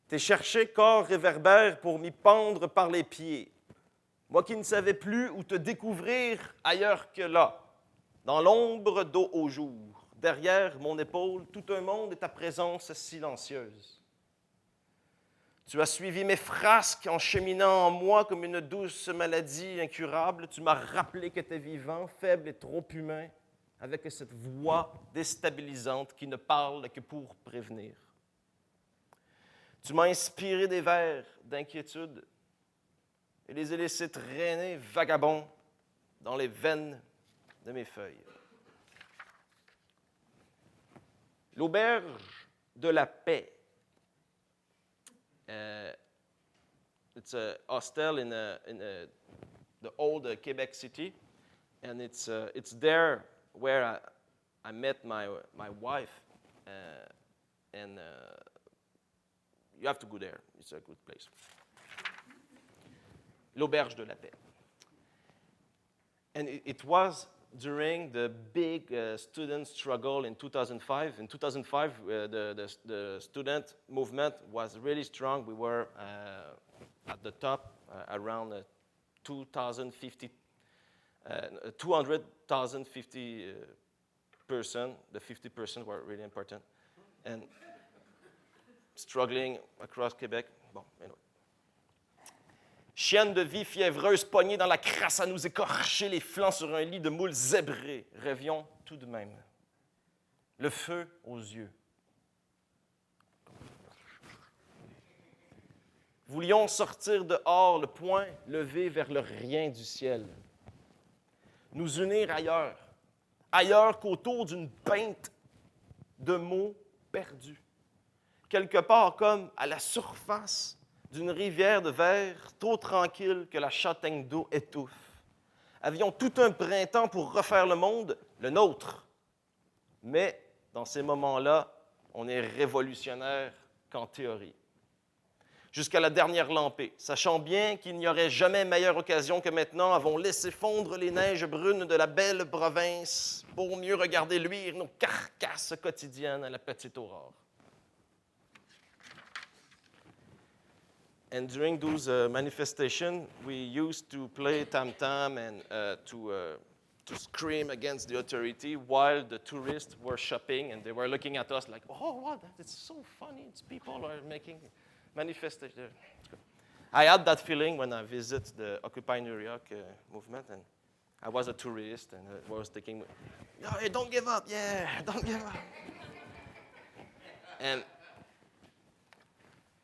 T'es cherché corps réverbère pour m'y pendre par les pieds. Moi qui ne savais plus où te découvrir ailleurs que là, dans l'ombre d'eau au jour, derrière mon épaule, tout un monde est ta présence silencieuse. Tu as suivi mes frasques en cheminant en moi comme une douce maladie incurable. Tu m'as rappelé que tu es vivant, faible et trop humain, avec cette voix déstabilisante qui ne parle que pour prévenir. Tu m'as inspiré des vers d'inquiétude et les ai laissés traîner vagabonds dans les veines de mes feuilles. L'auberge de la paix. It's a hostel in the old Quebec City, and it's there where I met my wife, and you have to go there. It's a good place. L'auberge de la paix. And it was during the big student struggle in 2005. In 2005, the student movement was really strong. We were at the top, around 2,050 person. The 50% were really important. And struggling across Quebec. Bon, anyway. Chienne de vie fiévreuse, poignée dans la crasse à nous écorcher les flancs sur un lit de moules zébrés. Rêvions tout de même. Le feu aux yeux. Voulions sortir dehors, le poing levé vers le rien du ciel. Nous unir ailleurs. Ailleurs qu'autour d'une pinte de mots perdus. Quelque part comme à la surface d'une rivière de verre trop tranquille que la châtaigne d'eau étouffe. Avions tout un printemps pour refaire le monde, le nôtre. Mais dans ces moments-là, on est révolutionnaire qu'en théorie. Jusqu'à la dernière lampée, sachant bien qu'il n'y aurait jamais meilleure occasion que maintenant, avons laissé fondre les neiges brunes de la belle province pour mieux regarder luire nos carcasses quotidiennes à la petite aurore. And during those manifestations, we used to play tam-tam and to scream against the authority while the tourists were shopping and they were looking at us like, oh, wow, that's so funny. It's people are making manifestations. I had that feeling when I visited the Occupy New York movement, and I was a tourist and I was thinking, no, hey, don't give up, yeah, don't give up. And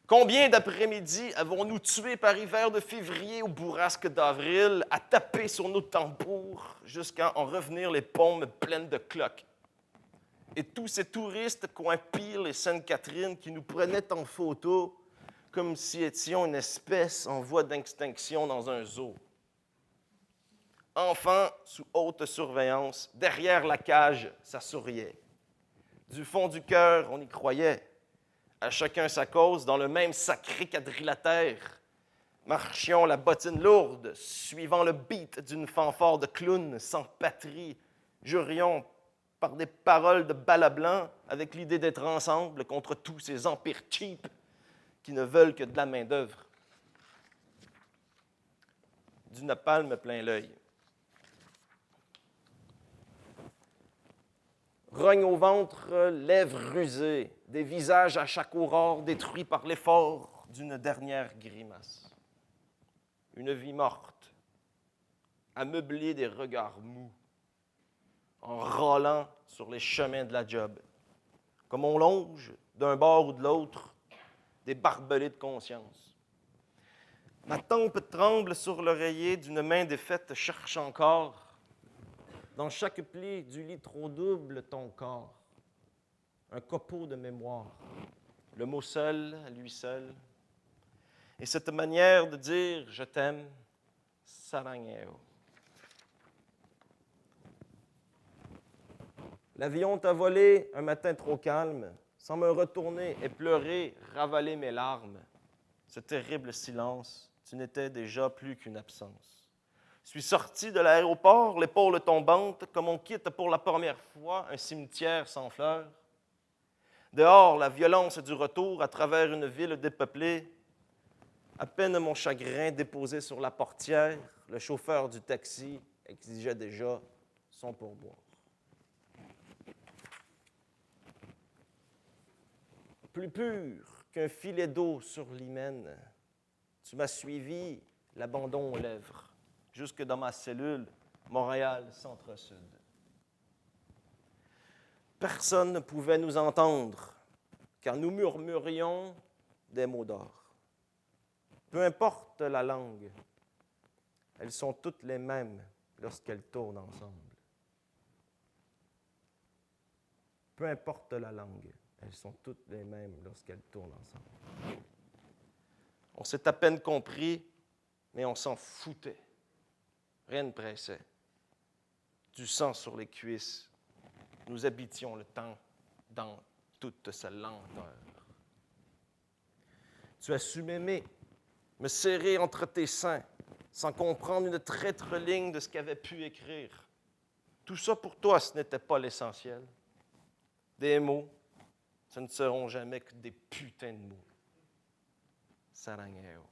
combien d'après-midi avons-nous tués par hiver de février ou bourrasque d'avril à taper sur nos tambours jusqu'à en revenir les paumes pleines de cloques? Et tous ces touristes coin Peel et Sainte-Catherine qui nous prenaient en photo comme si étions une espèce en voie d'extinction dans un zoo. Enfants sous haute surveillance, derrière la cage, ça souriait. Du fond du cœur, on y croyait. À chacun sa cause, dans le même sacré quadrilatère. Marchions la bottine lourde, suivant le beat d'une fanfare de clown sans patrie. Jurions par des paroles de bala blanc, avec l'idée d'être ensemble contre tous ces empires cheap qui ne veulent que de la main-d'œuvre. Du napalm plein l'œil. Rogne au ventre, lèvres rusées, des visages à chaque aurore détruits par l'effort d'une dernière grimace. Une vie morte, ameublée des regards mous, en rôlant sur les chemins de la job, comme on longe d'un bord ou de l'autre des barbelés de conscience. Ma tempe tremble sur l'oreiller d'une main défaite cherche encore dans chaque pli du lit trop double ton corps, un copeau de mémoire, le mot seul, à lui seul, et cette manière de dire « je t'aime », Sarangeo. L'avion t'a volé un matin trop calme, sans me retourner et pleurer, ravaler mes larmes. Ce terrible silence, tu n'étais déjà plus qu'une absence. Je suis sorti de l'aéroport, l'épaule tombante, comme on quitte pour la première fois un cimetière sans fleurs. Dehors, la violence du retour à travers une ville dépeuplée. À peine mon chagrin déposé sur la portière, le chauffeur du taxi exigeait déjà son pourboire. Plus pur qu'un filet d'eau sur l'hymen, tu m'as suivi, l'abandon aux lèvres, jusque dans ma cellule, Montréal, Centre-Sud. Personne ne pouvait nous entendre, car nous murmurions des mots d'or. Peu importe la langue, elles sont toutes les mêmes lorsqu'elles tournent ensemble. Peu importe la langue, elles sont toutes les mêmes lorsqu'elles tournent ensemble. On s'est à peine compris, mais on s'en foutait. Rien ne pressait. Du sang sur les cuisses, nous habitions le temps dans toute sa lenteur. Tu as su m'aimer, me serrer entre tes seins, sans comprendre une traître ligne de ce qu'avait pu écrire. Tout ça pour toi, ce n'était pas l'essentiel. Des mots, ce ne seront jamais que des putains de mots. Sarangeo.